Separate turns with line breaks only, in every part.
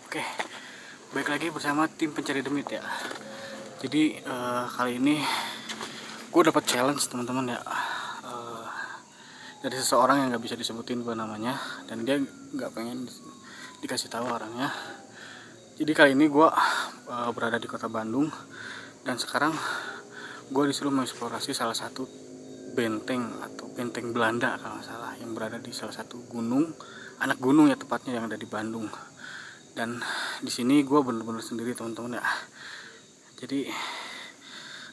Oke, baik lagi bersama tim pencari demit ya. Jadi kali ini gue dapat challenge teman-teman ya, dari seseorang yang nggak bisa disebutin gue namanya, dan dia nggak pengen dikasih tahu orangnya. Jadi kali ini gue berada di kota Bandung, dan sekarang gue disuruh mengeksplorasi salah satu benteng atau benteng Belanda kalau nggak salah, yang berada di salah satu gunung, anak gunung ya tepatnya, yang ada di Bandung. Dan di sini gue bener-bener sendiri teman-teman ya. Jadi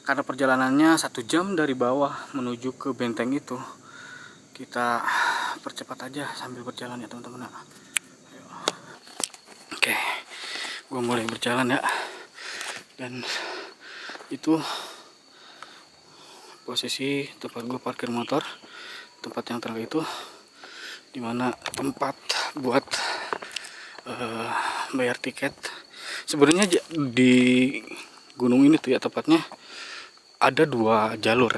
karena perjalanannya 1 jam dari bawah menuju ke benteng itu, kita percepat aja sambil berjalan ya teman-teman ya. Oke, gue mulai berjalan ya. Dan itu posisi tempat gue parkir motor, tempat yang terang itu, dimana tempat buat bayar tiket. Sebenarnya di gunung ini tuh ya tepatnya ada 2 jalur,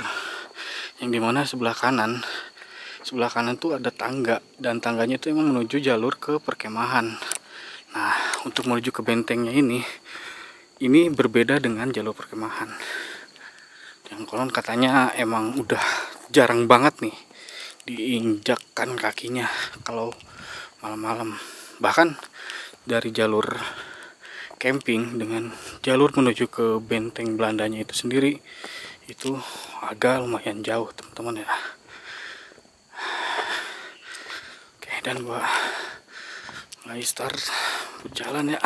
yang dimana sebelah kanan tuh ada tangga, dan tangganya itu emang menuju jalur ke perkemahan. Nah, untuk menuju ke bentengnya ini berbeda dengan jalur perkemahan, yang konon katanya emang udah jarang banget nih diinjakkan kakinya kalau malam-malam. Bahkan dari jalur camping dengan jalur menuju ke benteng Belandanya itu sendiri itu agak lumayan jauh teman-teman ya. Oke, dan gua mulai start berjalan ya.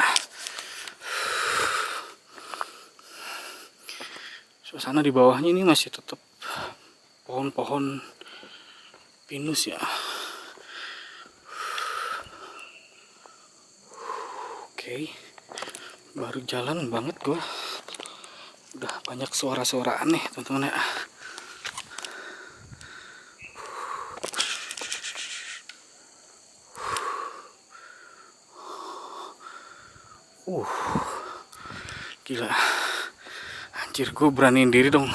Suasana di bawahnya ini masih tetap pohon-pohon pinus ya. Oke, baru jalan banget gua udah banyak suara-suara aneh teman-teman ya. Gila, anjir, gue beraniin diri dong.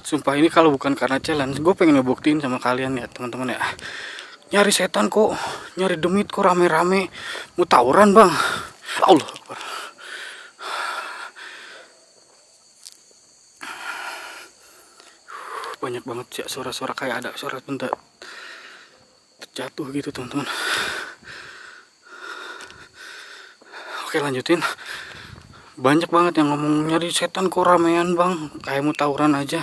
Sumpah, ini kalau bukan karena challenge, gue pengen ngebuktiin sama kalian ya teman-teman ya. Nyari setan kok, nyari demit kok rame-rame, mau tawuran bang. Allah Akbar. Banyak banget ya suara-suara, kayak ada suara benda terjatuh gitu teman-teman. Oke, lanjutin. Banyak banget yang ngomong nyari setan kok ramean bang, kayak mau tawuran aja.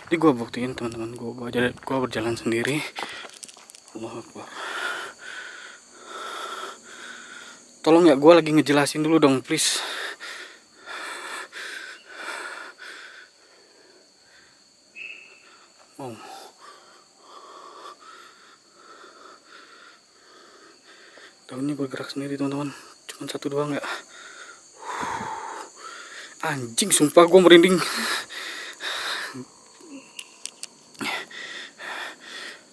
Jadi gue buktiin teman-teman, gue berjalan sendiri. Allah Akbar. Tolong ya, gue lagi ngejelasin dulu dong please. Oh. Daunnya bergerak sendiri teman-teman, cuma 1 doang ya. Anjing, sumpah gue merinding.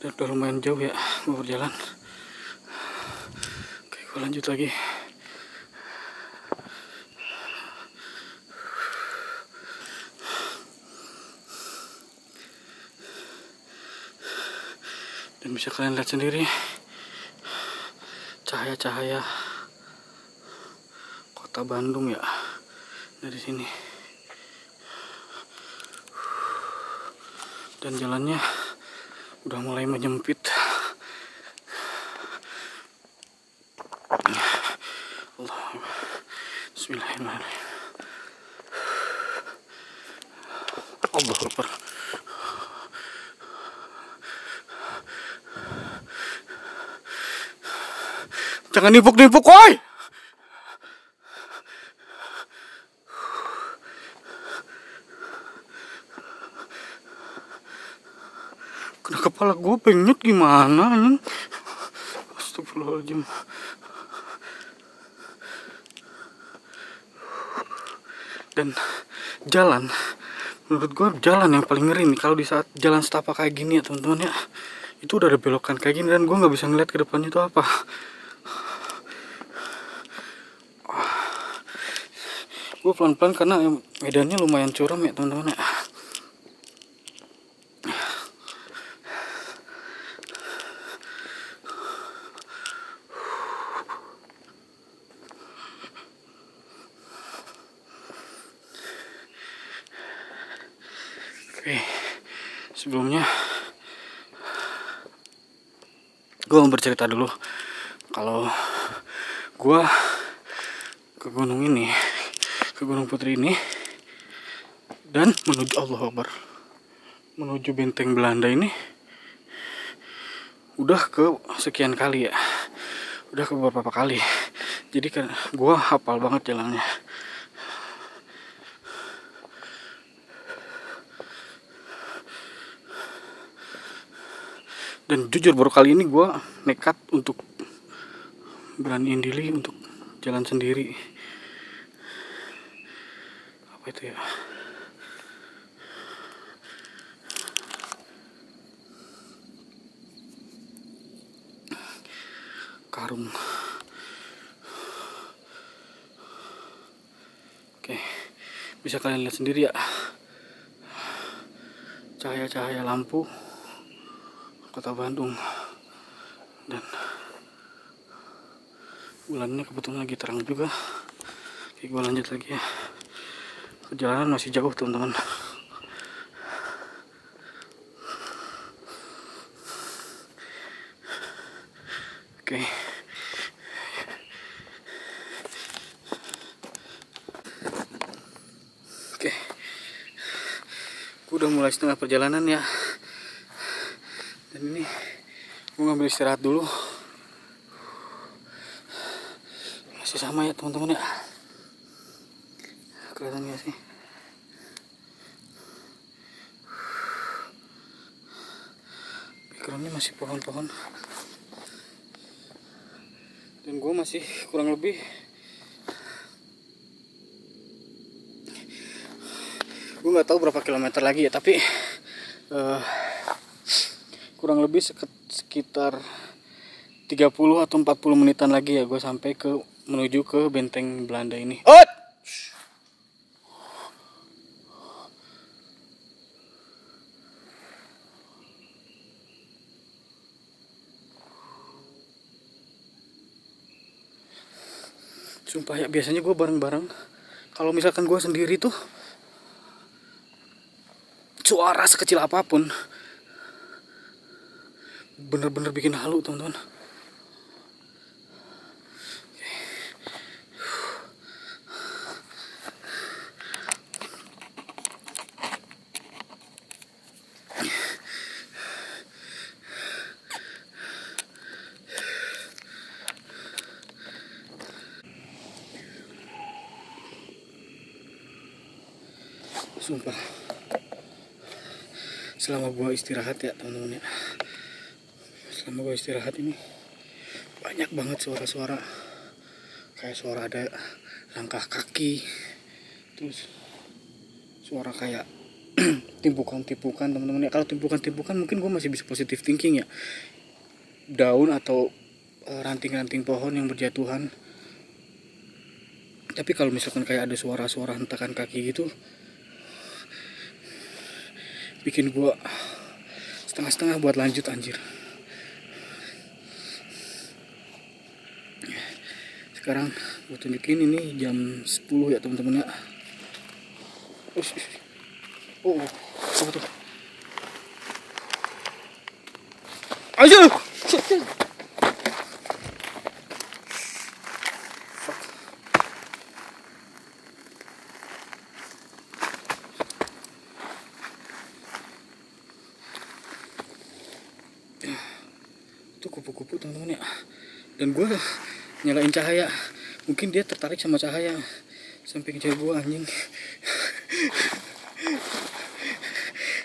Dan udah lumayan jauh ya gue berjalan. Oke, gue lanjut lagi. Dan bisa kalian lihat sendiri cahaya-cahaya kota Bandung ya dari sini. Dan jalannya udah mulai menyempit. Allah, bismillahirrahmanirrahim. Allah Akbar. Jangan nipuk-nipuk, woi. Kena kepala gue, penyut gimana nih? Astagfirullahaladzim. Dan jalan, menurut gue jalan yang paling ngeri nih kalau di saat jalan setapak kayak gini ya teman-teman ya. Itu udah ada belokan kayak gini dan gue nggak bisa ngeliat ke depannya itu apa. Gue pelan-pelan karena medannya lumayan curam ya teman-teman ya. Oke, sebelumnya gue mau bercerita dulu kalau gue ke gunung ini, ke Gunung Putri ini, dan menuju Allahu Akbar, menuju benteng Belanda ini udah ke sekian kali ya, udah ke beberapa kali. Jadi kan gue hafal banget jalannya. Dan jujur baru kali ini gue nekat untuk beraniin diri untuk jalan sendiri. Apa itu ya? Karung. Oke, bisa kalian lihat sendiri ya, cahaya-cahaya lampu kota Bandung, dan bulannya kebetulan lagi terang juga. Oke, gue lanjut lagi ya. Perjalanan masih jauh teman-teman. Oke. Oke. Gue udah mulai setengah perjalanan ya. Dan ini gue ngambil istirahat dulu. Masih sama ya teman-teman ya. Kelihatan gak sih? Backgroundnya masih pohon-pohon. Dan gue masih kurang lebih gue nggak tahu berapa kilometer lagi ya, tapi kurang lebih sekitar 30 atau 40 menitan lagi ya gue sampai ke menuju ke benteng Belanda ini. Sumpah ya, biasanya gue bareng-bareng. Kalau misalkan gue sendiri tuh suara sekecil apapun bener-bener bikin halu teman-teman. Sumpah, selama gue istirahat ya teman-teman ya, selama gue istirahat ini banyak banget suara-suara, kayak suara ada langkah kaki, terus suara kayak timpukan-timpukan teman-teman ya. Kalau timpukan-timpukan mungkin gue masih bisa positive thinking ya, daun atau ranting-ranting pohon yang berjatuhan. Tapi kalau misalkan kayak ada suara-suara hentakan kaki gitu, bikin gue setengah-setengah buat lanjut anjir. Sekarang gue tunjukin, ini jam 10 ya teman-teman ya. Oh, apa tuh? Ayo! Itu kupu-kupu teman-teman ya. Dan gue nyalain cahaya, mungkin dia tertarik sama cahaya sampai kejar gue anjing.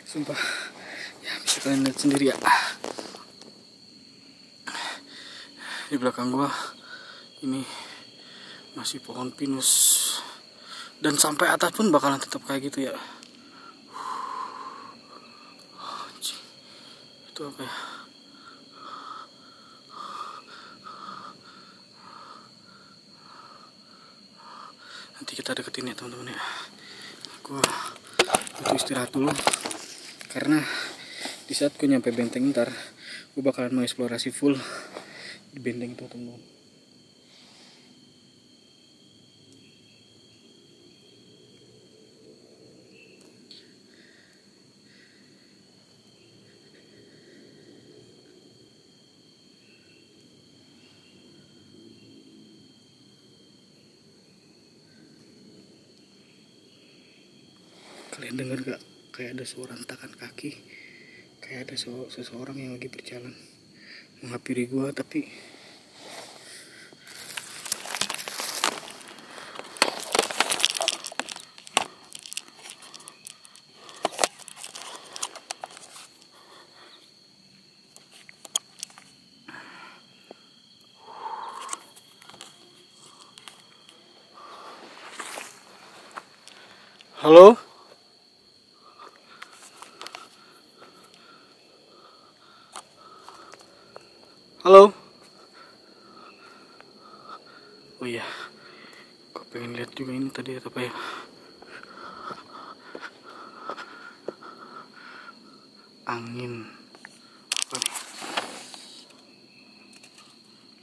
Sumpah ya, bisa kalian lihat sendiri ya, di belakang gue ini masih pohon pinus, dan sampai atas pun bakalan tetap kayak gitu ya. Itu apa ya? Nanti kita deketin ya teman-teman ya. Gue butuh istirahat dulu, karena di saat gue nyampe benteng ntar gue bakalan mau eksplorasi full di benteng itu teman-teman. Kalian dengar gak? Kayak ada suara hentakan kaki, kayak ada seseorang yang lagi berjalan menghampiri gua. Tapi halo? Halo? Oh iya, gue pengen lihat juga ini tadi apa ya. Angin. Apa nih?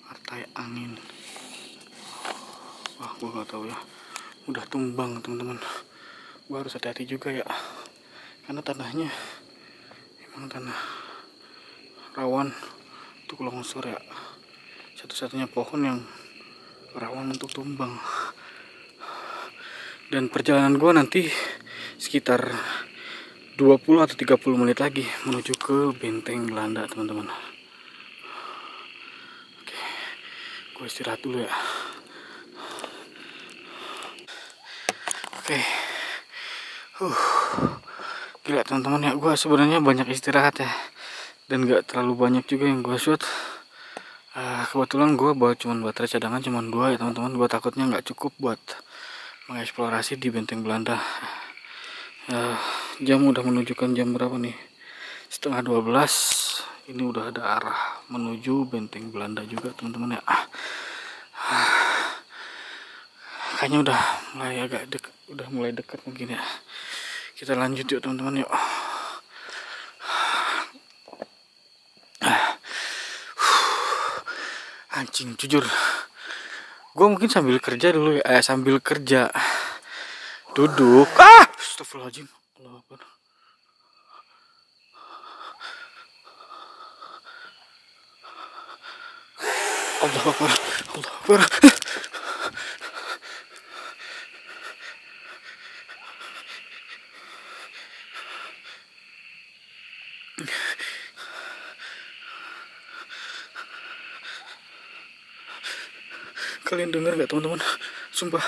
Partai angin. Wah, gue gak tahu ya. Udah tumbang teman-teman. Gue harus hati-hati juga ya. Karena tanahnya emang tanah rawan untuk longsor ya. Satu-satunya pohon yang rawan untuk tumbang. Dan perjalanan gue nanti sekitar 20 atau 30 menit lagi menuju ke Benteng Belanda teman-teman. Oke, gue istirahat dulu ya. Oke. Gila teman-teman ya, gue sebenarnya banyak istirahat ya. Dan gak terlalu banyak juga yang gue shoot. Kebetulan gue bawa cuman baterai cadangan cuman 2 ya teman-teman. Gue takutnya nggak cukup buat mengeksplorasi di Benteng Belanda. Jam udah menunjukkan jam berapa nih? Setengah 12. Ini udah ada arah menuju Benteng Belanda juga teman-teman ya. Kayaknya udah mulai agak dekat, udah mulai dekat mungkin ya. Kita lanjut yuk teman-teman yuk. Anjing, jujur gue mungkin sambil kerja dulu ya, sambil kerja duduk. Astagfirullahaladzim. Allah Akbar. Allah Akbar. Allah Akbar. Kalian dengar gak teman-teman? Sumpah,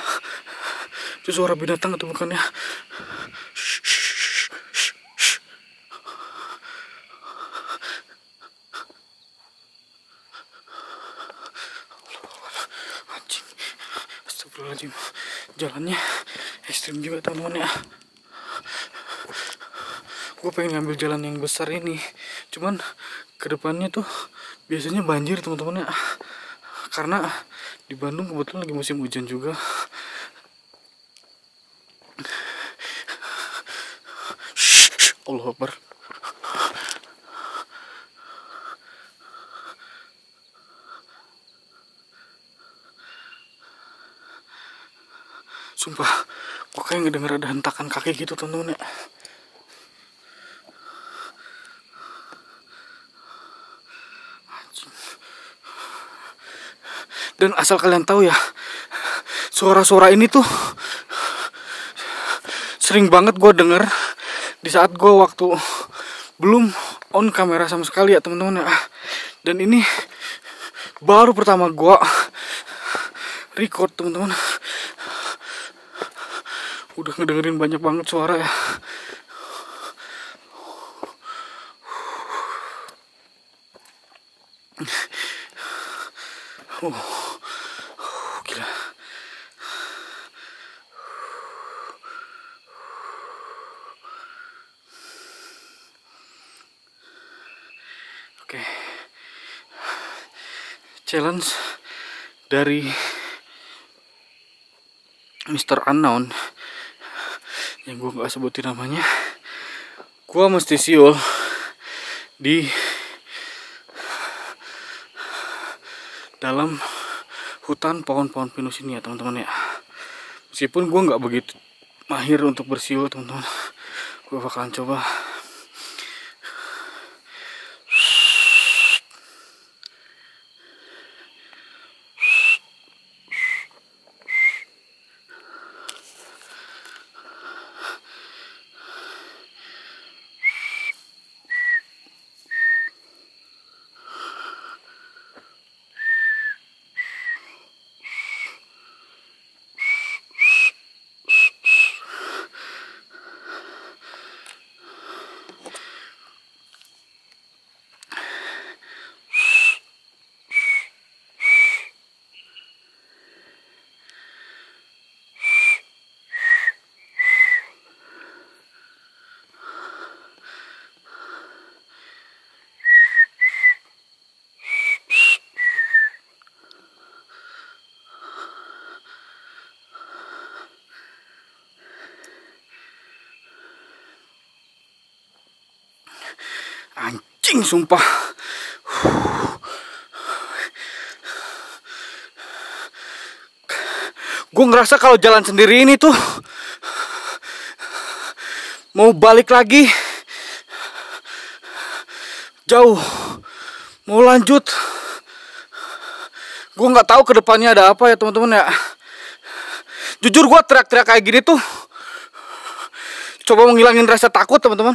itu suara binatang atau bukan ya? Anjing, astagfirullahaladzim. Jalannya ekstrim juga teman-teman ya. Gue pengen ngambil jalan yang besar ini, cuman kedepannya tuh biasanya banjir teman-teman ya. Karena di Bandung kebetulan lagi musim hujan juga. Allah Akbar. Sumpah, gue kayak ngedenger ada hentakan kaki gitu teman-teman ya. Dan asal kalian tahu ya, suara-suara ini tuh sering banget gue denger di saat gue waktu belum on kamera sama sekali ya teman-teman ya. Dan ini baru pertama gue record teman-teman. Udah ngedengerin banyak banget suara ya. Gila. Oke. Challenge dari Mr. Unknown yang gue gak sebutin namanya. Gue mesti siul di dalam hutan pohon-pohon pinus ini ya teman-teman ya. Meskipun gue nggak begitu mahir untuk bersiul teman-teman, gue bakalan coba. Cing, sumpah. Gue ngerasa kalau jalan sendiri ini tuh mau balik lagi jauh, mau lanjut. Gue nggak tahu kedepannya ada apa ya teman-teman ya. Jujur gue teriak-teriak kayak gini tuh coba menghilangin rasa takut teman-teman.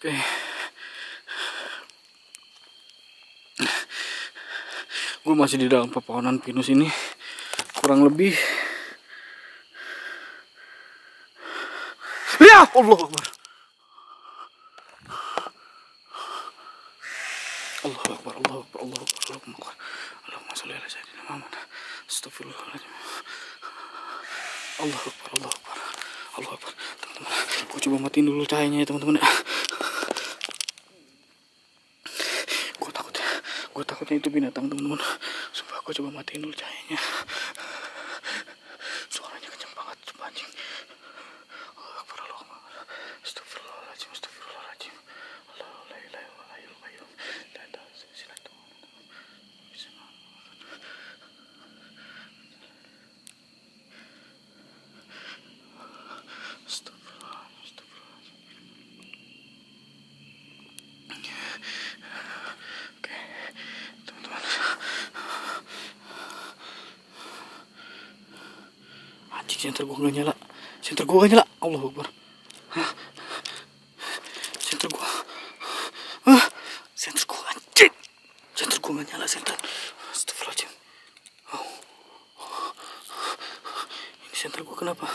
Oke. Gue masih di dalam pepohonan pinus ini kurang lebih. Ya Allah Akbar. Allah Akbar, Allah Akbar, Allah Akbar, Allah Akbar. Allahumma sholli ala sayyidina Muhammad. Astagfirullahaladzim. Allah Akbar, Allah Akbar, Allah Akbar. Teman-teman, gue coba matiin dulu cahayanya ya teman-teman ya. Gue takutnya itu binatang teman-teman. Sumpah gue coba matiin dulu cahayanya. Suaranya kenceng banget, sumpah anjing. Allah Akbar, Allah Akbar. Astagfirullahaladzim, astagfirullahaladzim. Allahu la ilaha illa huwal qayyum. La ta'khudhuhu sinatun wa la nawm. Senter gua gak nyala. Senter gua gak nyala. Allahu Akbar. Senter gua. Senter gua anjing. Senter gua gak nyala senter. Astagfirullahaladzim. Ini senter gua kenapa?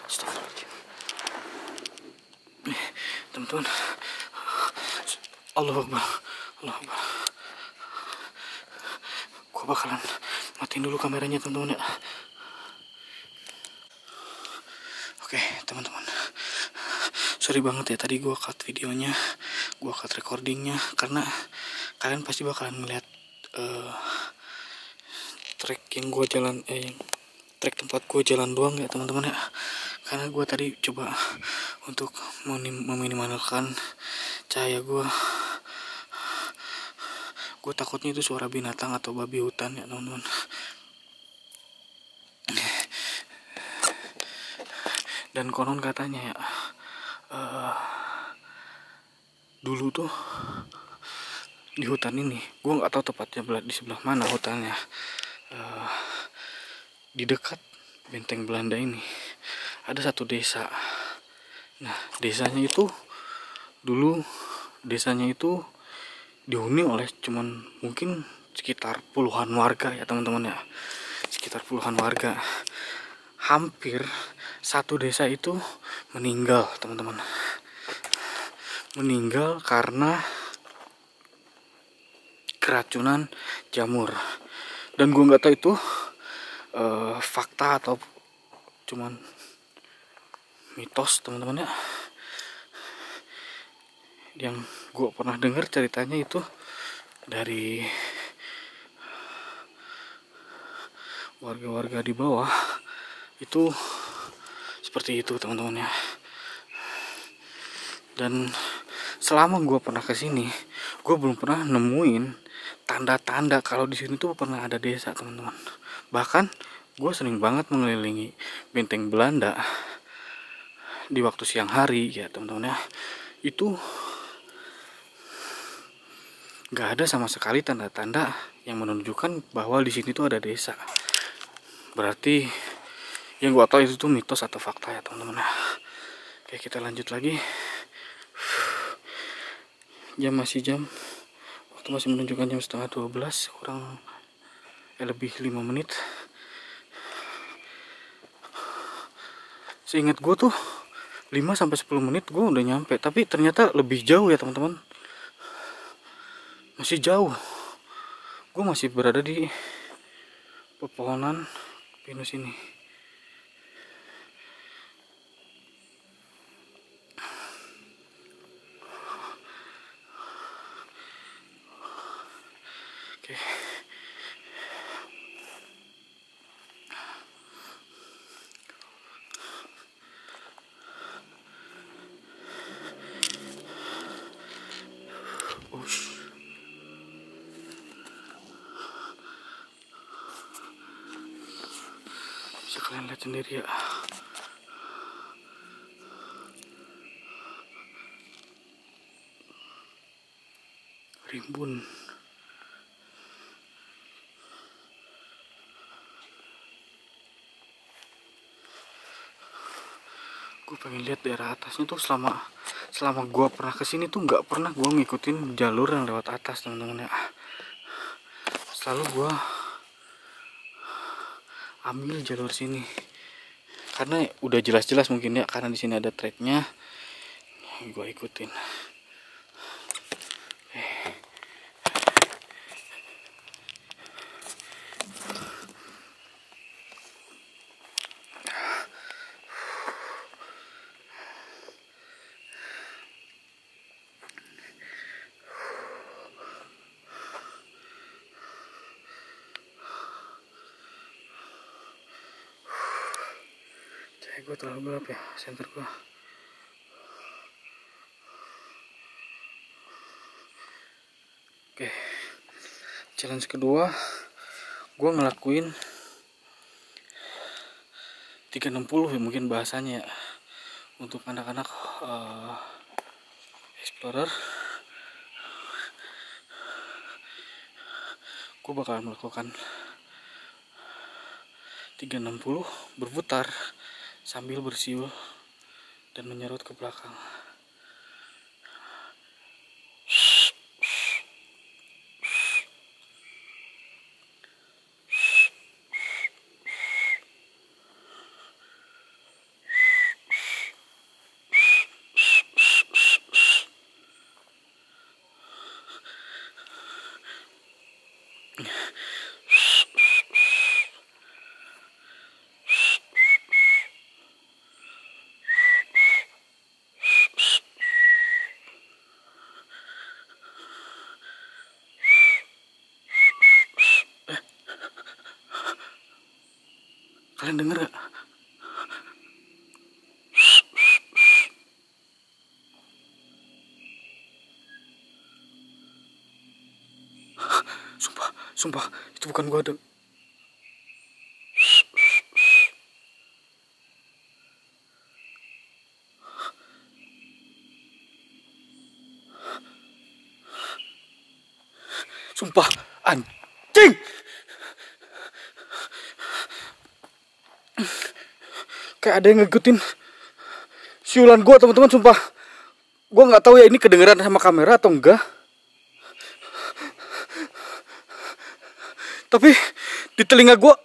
Astagfirullahaladzim. Nih, teman-teman. Allahu Akbar. Allahu Akbar. Gua bakalan matiin dulu kameranya teman-teman ya. Oke teman-teman, sorry banget ya tadi gue cut videonya, gue cut recordingnya karena kalian pasti bakalan ngeliat track yang gue jalan, track tempat gue jalan doang ya teman-teman ya. Karena gue tadi coba untuk meminimalkan cahaya gue takutnya itu suara binatang atau babi hutan ya teman-teman. Dan konon katanya ya, dulu tuh di hutan ini, gue nggak tahu tepatnya di sebelah mana hutannya, di dekat benteng Belanda ini ada satu desa. Nah desanya itu dihuni oleh cuman mungkin sekitar puluhan warga ya teman-teman ya, sekitar puluhan warga. Hampir satu desa itu meninggal teman-teman, meninggal karena keracunan jamur. Dan gue nggak tahu itu fakta atau cuman mitos teman-teman ya. Yang gue pernah dengar ceritanya itu dari warga-warga di bawah itu seperti itu teman-teman ya. Dan selama gue pernah kesini, gue belum pernah nemuin tanda-tanda kalau di sini tuh pernah ada desa teman-teman. Bahkan gue sering banget mengelilingi benteng Belanda di waktu siang hari ya teman-teman ya. Itu nggak ada sama sekali tanda-tanda yang menunjukkan bahwa di sini tuh ada desa. Berarti yang gua tahu itu tuh mitos atau fakta ya teman-teman. Oke, kita lanjut lagi. Waktu masih menunjukkan jam 11:30, kurang lebih 5 menit. Seingat gua tuh 5-10 menit gua udah nyampe, tapi ternyata lebih jauh ya teman-teman. masih jauh. Gue masih berada di pepohonan pinus ini. Oke. Bisa kalian lihat sendiri ya. Rimbun. Gue pengen lihat daerah atasnya tuh. Selama gue pernah kesini tuh nggak pernah gue ngikutin jalur yang lewat atas, teman-teman ya. Selalu gue ambil jalur sini karena udah jelas-jelas mungkin ya, karena di sini ada treknya, gue ikutin. Gue terlalu gelap ya, center gue. Oke, challenge kedua gue ngelakuin 360 ya mungkin bahasanya ya, untuk anak-anak explorer. Gue bakal melakukan 360 berputar sambil bersiul dan menyerut ke belakang. Kalian denger gak? Sumpah, itu bukan gua. Sumpah, anjing. Kayak ada yang ngikutin siulan gua, teman-teman, sumpah. Gua nggak tahu ya ini kedengeran sama kamera atau enggak. Tapi di telinga gua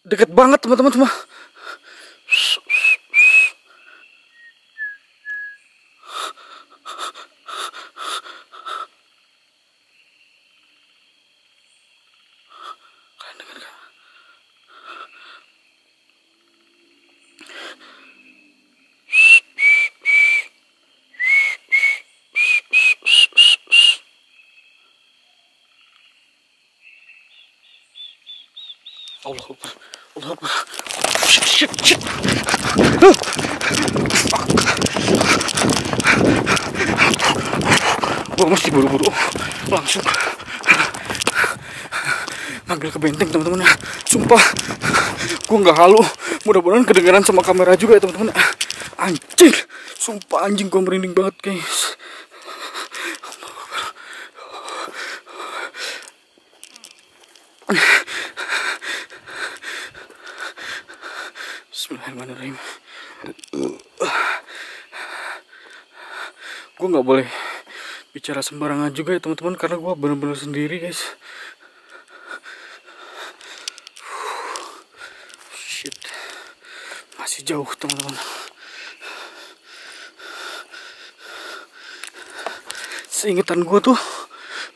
deket banget, teman-teman, semua. Kalian denger gak? Allah Akbar, Allah Akbar. Shit. Gue mesti buru-buru langsung panggil ke benteng, teman-teman ya. Sumpah, gue nggak halu. Mudah-mudahan kedengaran sama kamera juga ya, teman-teman. Anjing, sumpah anjing, gue merinding banget, guys. Bismillahirrahmanirrahim. Gue nggak boleh bicara sembarangan juga ya, teman-teman, karena gue benar-benar sendiri, guys. Shit, masih jauh, teman-teman. Seingetan gue tuh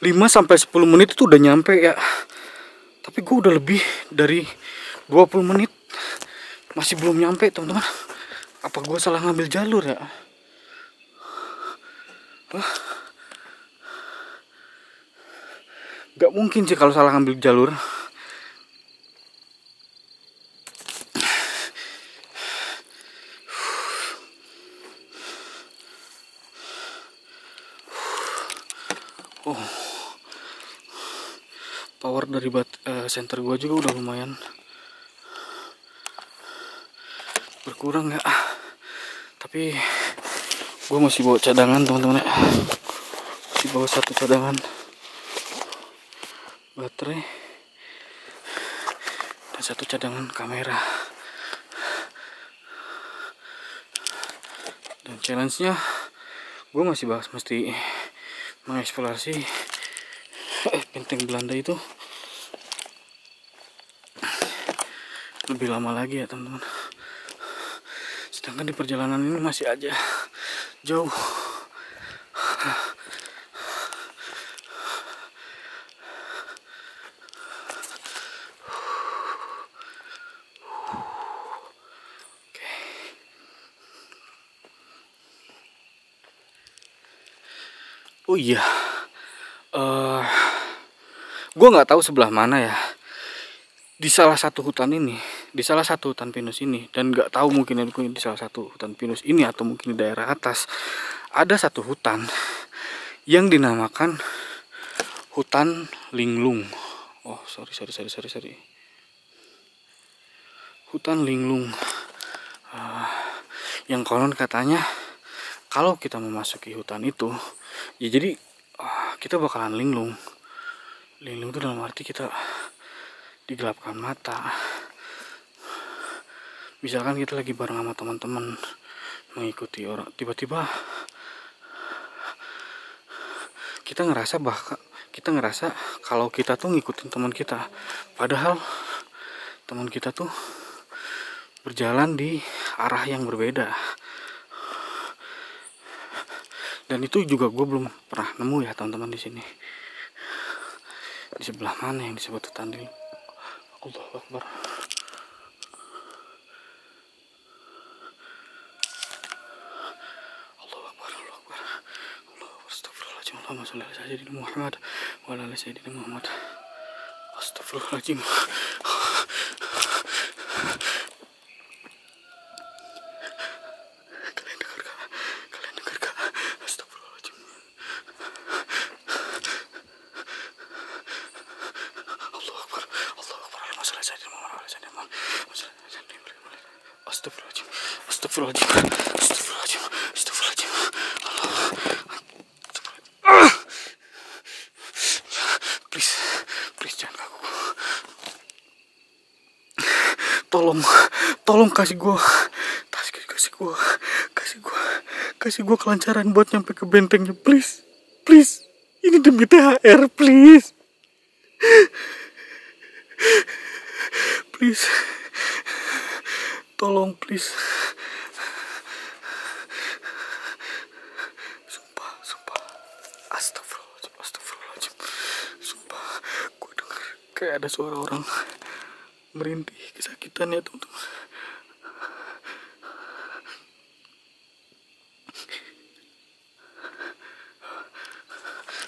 5 sampai 10 menit itu udah nyampe ya. Tapi gue udah lebih dari 20 menit masih belum nyampe teman-teman. Apa gue salah ngambil jalur ya? Gak mungkin sih kalau salah ngambil jalur. Oh, power dari center gua juga udah lumayan berkurang ya. Tapi gua masih bawa cadangan teman-teman ya. Masih bawa satu cadangan baterai dan satu cadangan kamera. Dan challenge-nya gue masih mesti mengeksplorasi benteng Belanda itu lebih lama lagi ya teman-teman. Sedangkan di perjalanan ini masih aja jauh. Oh iya, gue nggak tahu sebelah mana ya. Di salah satu hutan ini, di salah satu hutan pinus ini, dan nggak tahu mungkin di salah satu hutan pinus ini atau mungkin di daerah atas, ada satu hutan yang dinamakan hutan linglung. Oh sorry. Hutan linglung, yang konon katanya kalau kita memasuki hutan itu, ya jadi kita bakalan linglung. Linglung itu dalam arti kita digelapkan mata. Misalkan kita lagi bareng sama teman-teman mengikuti orang, tiba-tiba kita ngerasa kalau kita tuh ngikutin teman kita, padahal teman kita tuh berjalan di arah yang berbeda. Dan itu juga gue belum pernah nemu ya teman-teman di sini. Di sebelah mana yang disebut hutan linglung? Allahu Akbar. Allahu Akbar. Astagfirullahaladzim. Allahumma sholli ala sayyidina Muhammad wa ala ali sayyidina Muhammad. Astagfirullahaladzim. Astagfirullahaladzim. Please jangan ganggu. Tolong kasih gua kelancaran buat nyampe ke bentengnya, please. Ini demi THR, please. Tolong, please. Sumpah. Astagfirullahaladzim. Sumpah, gue denger kayak ada suara orang merintih kesakitan ya teman-teman.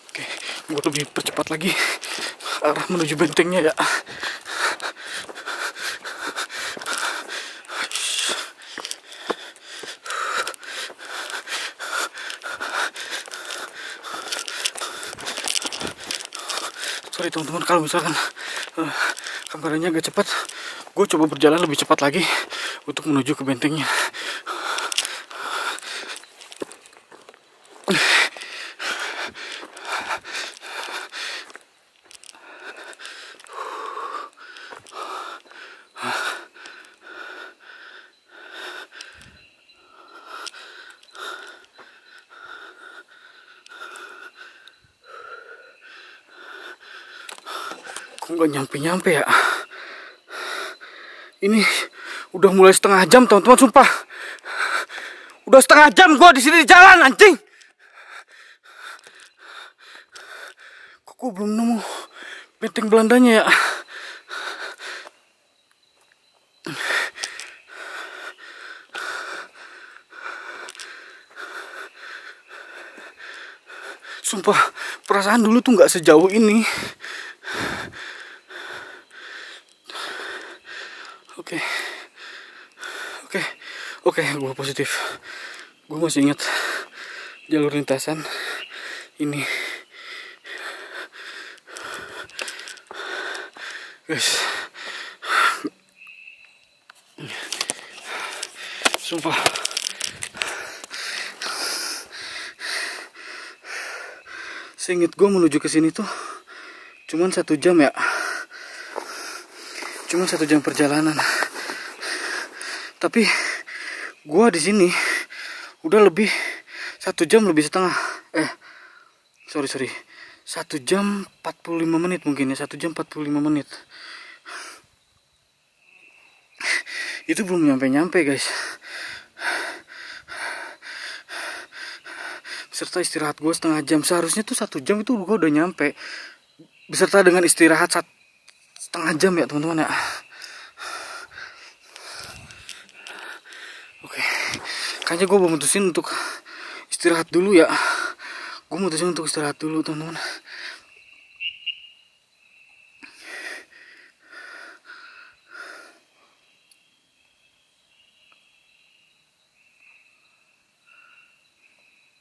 Oke, gue lebih percepat lagi arah menuju bentengnya ya. Sorry teman-teman kalau misalkan kameranya agak cepat, gue coba berjalan lebih cepat lagi untuk menuju ke bentengnya. Kok nggak nyampe ya? Ini udah mulai setengah jam teman-teman, sumpah. Udah setengah jam gua di sini di jalan, anjing. Kok Aku belum nemu benteng Belandanya ya. Sumpah, perasaan dulu tuh nggak sejauh ini. Oke, oke, oke, gue positif. Gue masih ingat jalur lintasan ini, guys. Sumpah, seinget gue menuju ke sini tuh cuman 1 jam ya, cuman 1 jam perjalanan. Tapi gue di sini udah lebih 1 jam lebih setengah. Sorry 1 jam 45 menit mungkin ya, 1 jam 45 menit. Itu belum nyampe guys. Beserta istirahat gue setengah jam. Seharusnya tuh 1 jam itu gue udah nyampe, beserta dengan istirahat setengah jam ya teman-teman ya. Oke, kayaknya gue mau mutusin untuk istirahat dulu ya. Gue mutusin untuk istirahat dulu teman-teman.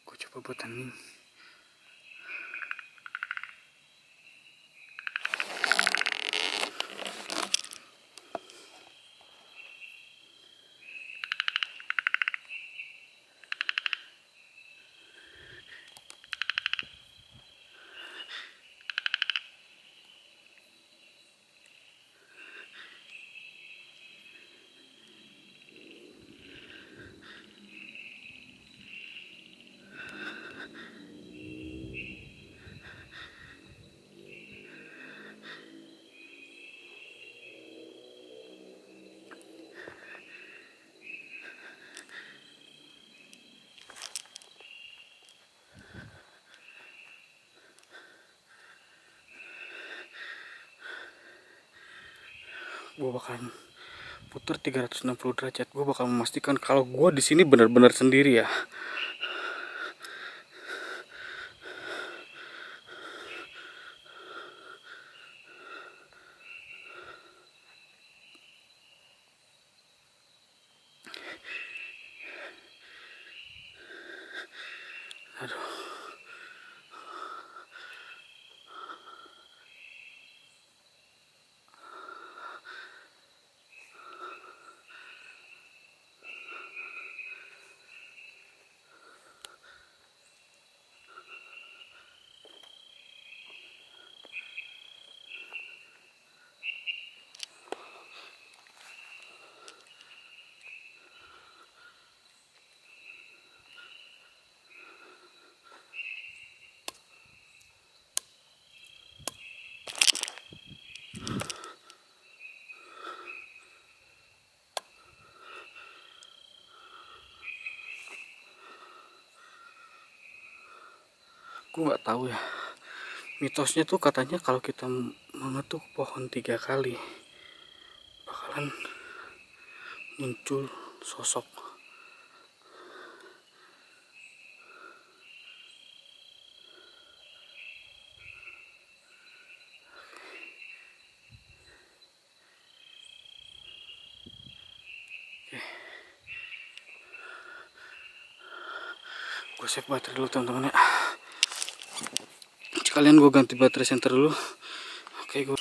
Gue coba buat hening. Gue bakalan putar 360 derajat. Gue bakal memastikan kalau gue di sini benar-benar sendiri ya. Aduh. Gue nggak tahu ya, mitosnya tuh katanya kalau kita mengetuk pohon 3 kali bakalan muncul sosok. Oke. Gue save baterai dulu teman-teman ya. Sekalian gue ganti baterai center dulu. Oke, gue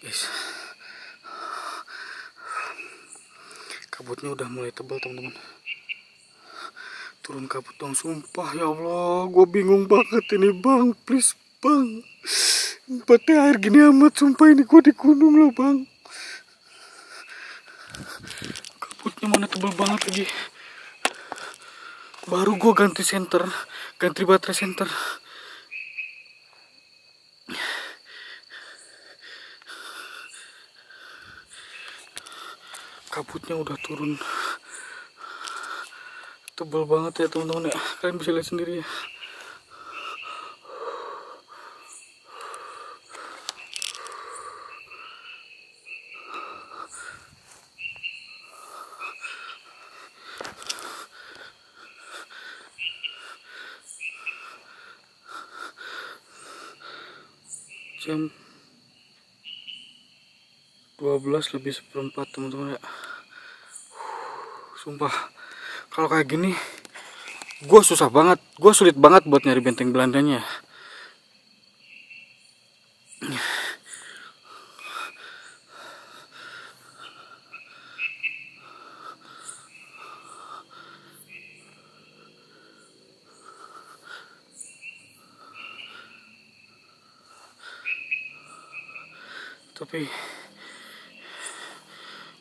guys, kabutnya udah mulai tebal teman-teman. Turun kabut dong, sumpah ya Allah, gue bingung banget ini bang. Please bang, tempatnya air gini amat, sumpah ini gue di gunung loh bang. Kabutnya mana tebal banget lagi. Baru gue ganti center, ganti baterai center. Kabutnya udah turun tebal banget ya teman-teman ya. Kalian bisa lihat sendiri ya. jam 12:04 teman-teman ya. Sumpah kalau kayak gini gue sulit banget buat nyari benteng Belandanya. Tapi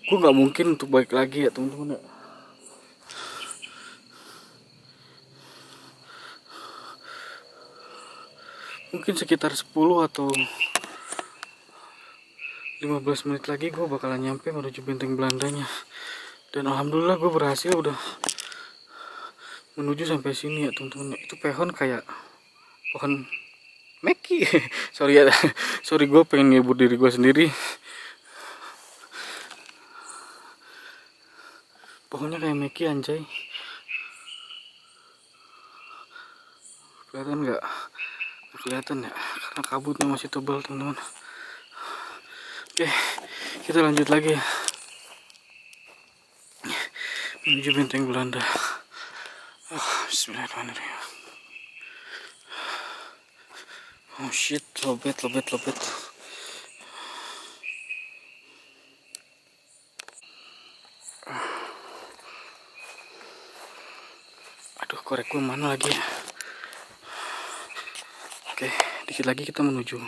gue nggak mungkin untuk balik lagi ya teman-teman ya. Mungkin sekitar 10 atau 15 menit lagi gue bakalan nyampe menuju benteng Belandanya. Dan alhamdulillah gue berhasil udah menuju sampai sini ya teman-teman. Itu pohon kayak pohon Meki. Sorry ya, sorry, gue pengen ngibur diri gue sendiri. Pohonnya kayak Meki anjay. Kelihatan nggak? Kelihatan ya, karena kabutnya masih tebal teman-teman. Oke, kita lanjut lagi ya, menuju benteng Belanda. Bismillahirrahmanirrahim. Oh shit, lobet. Aduh, korek gue mana lagi ya? Oke, dikit lagi kita menuju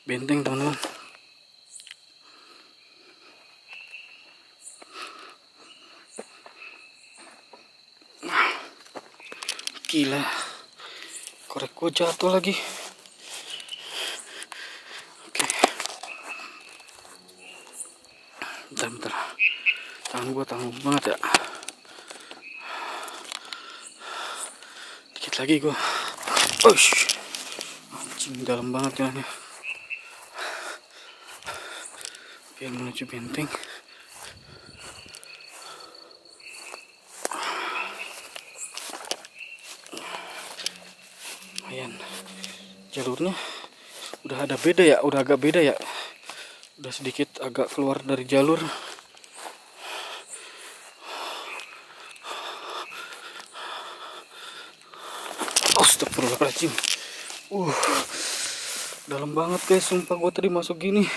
benteng teman-teman. Gila, korek gue jatuh lagi. Oke, bentar, tangan gue tangguh banget ya. Dikit lagi gue. Anjing, dalam banget jalannya. Oke, menuju benteng. Lumayan, jalurnya udah ada beda ya, udah agak beda ya, udah sedikit agak keluar dari jalur. Astagfirullahaladzim. Dalam banget guys, sumpah gue tadi masuk gini.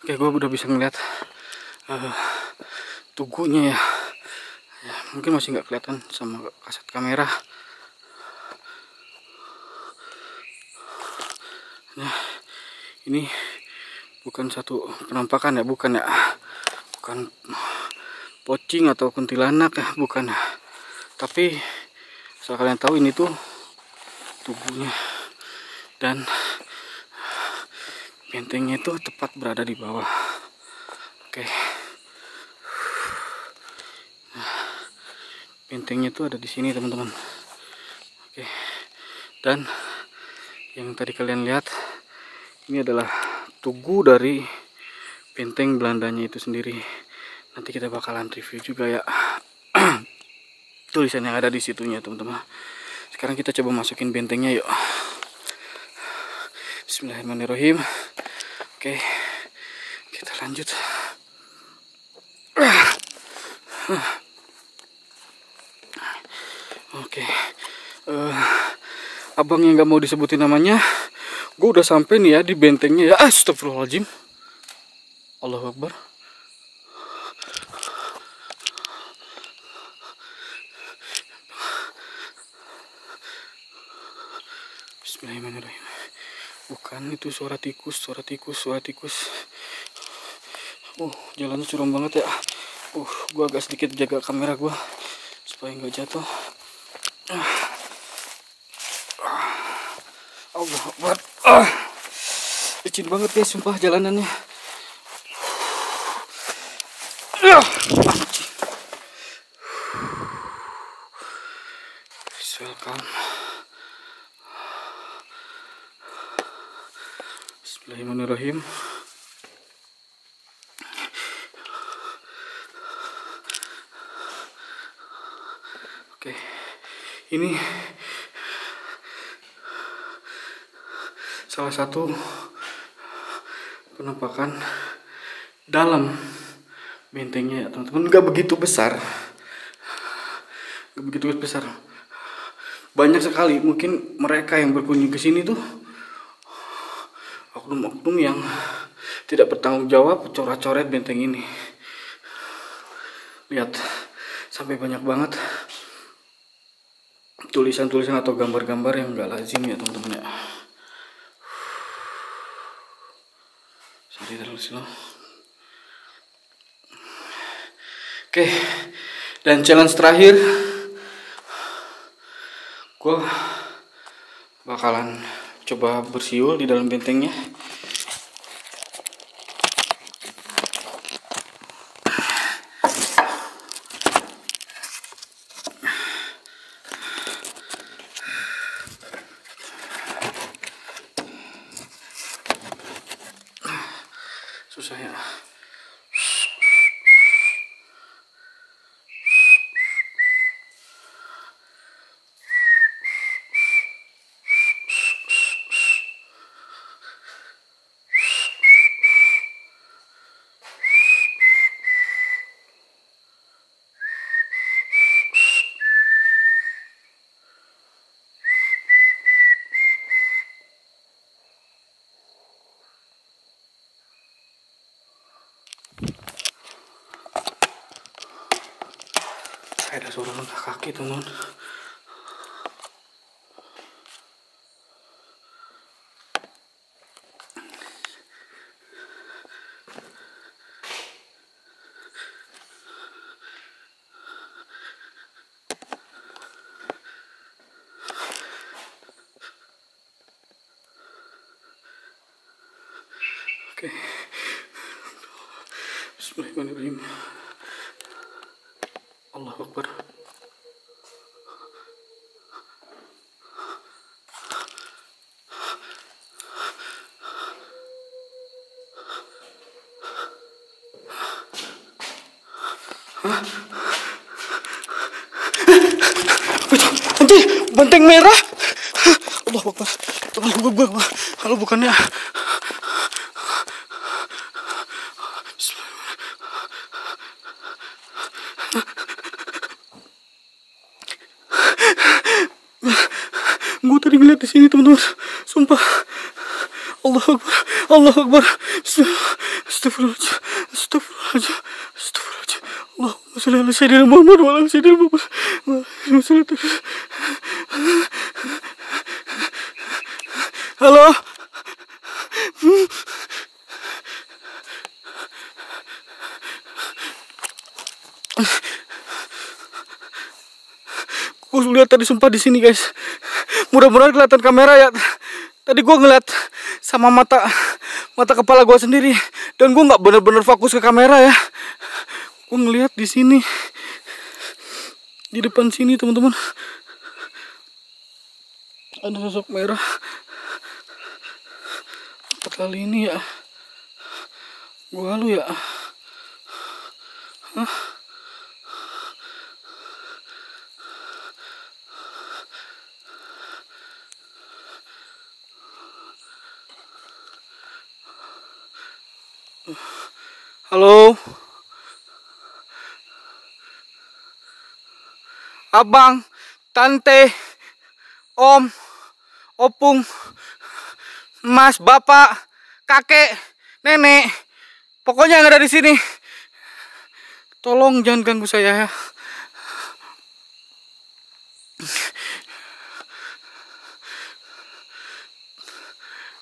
Oke, gue udah bisa ngeliat tugunya ya. Mungkin masih nggak kelihatan sama kaset kamera. Nah, ini bukan satu penampakan ya, bukan pocing atau kuntilanak ya, bukan. Tapi asal kalian tahu ini tuh tubuhnya, dan bentengnya itu tepat berada di bawah. Oke, bentengnya itu ada di sini teman-teman. Oke, dan yang tadi kalian lihat ini adalah tugu dari benteng Belandanya itu sendiri. Nanti kita bakalan review juga ya tulisan yang ada di situnya teman-teman. Sekarang kita coba masukin bentengnya yuk. Bismillahirrahmanirrahim. Oke, kita lanjut. Oke, abang yang nggak mau disebutin namanya, gue udah sampai nih ya di bentengnya ya. Astagfirullahaladzim. Allahu Akbar. Bismillahirrahmanirrahim. Bukan, itu suara tikus. Jalannya curam banget ya. Gue agak sedikit jaga kamera gue supaya nggak jatuh. Allah Akbar. Licin banget guys, sumpah jalanannya. Welcome. Oke, ini salah satu penampakan dalam bentengnya ya teman-teman. Nggak begitu besar, banyak sekali mungkin mereka yang berkunjung ke sini tuh oknum-oknum yang tidak bertanggung jawab coret-coret benteng ini. Lihat, sampai banyak banget tulisan-tulisan atau gambar-gambar yang nggak lazim ya teman-teman ya. Sorry terus loh. Oke, dan challenge terakhir, gue bakalan coba bersiul di dalam bentengnya. Susah ya. Ada suara langkah kaki teman. Oke. Bismillahirrahmanirrahim. Allahu Akbar. Hah? Anjir, benteng merah. Allahu Akbar. Allahu Akbar. Kalau bukannya gue tadi ngeliat di sini teman-teman, sumpah. Allahu Akbar, Allahu Akbar. Astagfirullahaladzim, astagfirullahaladzim, astagfirullahaladzim. Allahumma sholli ala sayyidina Muhammad wa ala sayyidina Muhammad. Halo. Gue lihat tadi sumpah di sini guys. Mudah-mudahan kelihatan kamera ya. Tadi gue ngeliat sama mata kepala gue sendiri, dan gue nggak bener-bener fokus ke kamera ya. Gue ngeliat di sini, di depan sini teman-teman, ada sosok merah. Apa kali ini ya? Gue halu ya? Hah? Halo, abang, tante, om, opung, mas, bapak, kakek, nenek, pokoknya yang ada di sini, tolong jangan ganggu saya ya.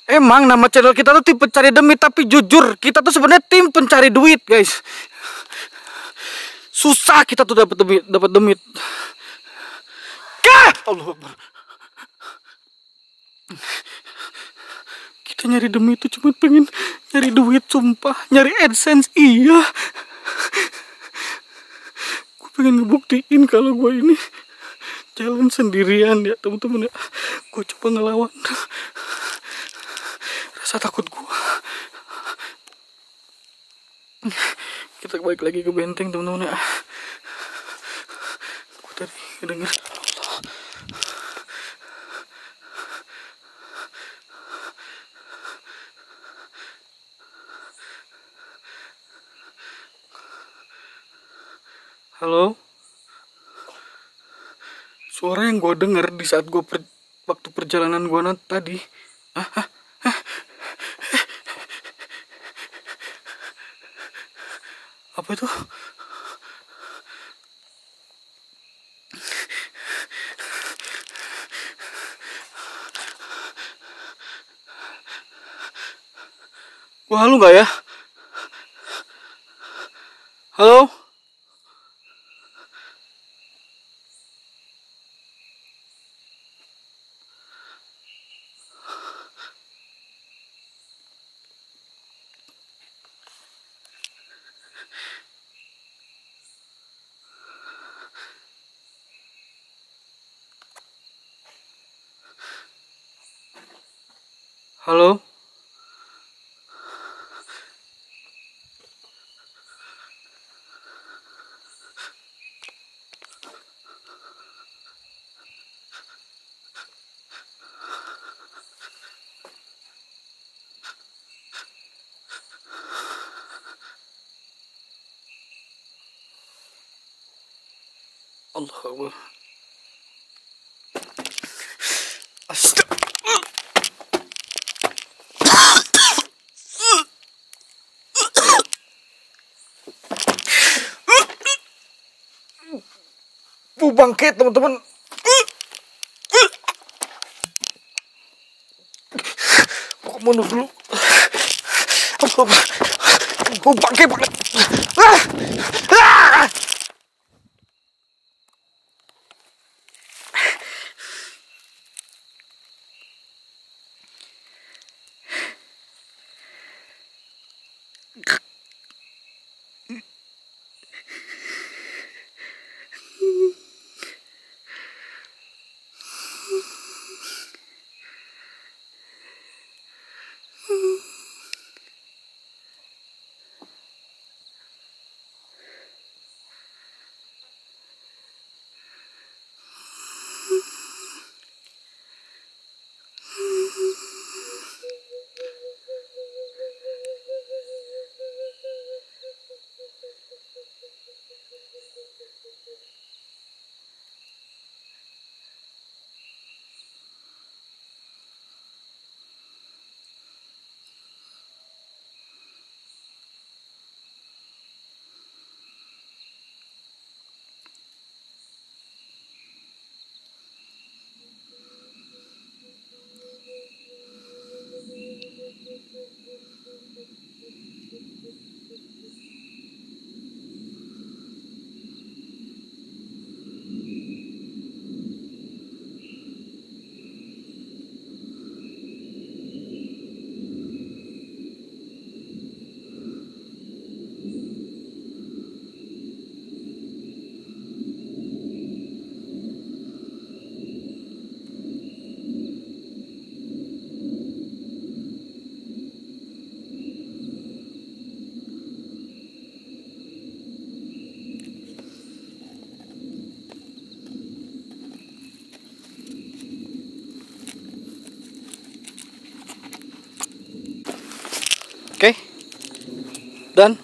Emang nama channel kita tuh tim pencari demit, tapi jujur kita tuh sebenarnya tim pencari duit, guys. Susah kita tuh dapat demit. Allah Akbar. Kita nyari demit itu cuma pengen nyari duit, sumpah. Nyari AdSense, iya. Gue pengen ngebuktiin kalau gue ini jalan sendirian ya teman-teman ya. Gue coba ngelawan rasa takut gue. Kita balik lagi ke benteng teman-teman ya. Gue tadi Kedenger. Halo? Suara yang gue denger di saat gue waktu perjalanan gue tadi. Apa itu? Wah, halu nggak ya? Halo? Halo? Allah Allah. Astaga. Bangke teman-teman. Kok mundur dulu. Bangke banget. Oke, dan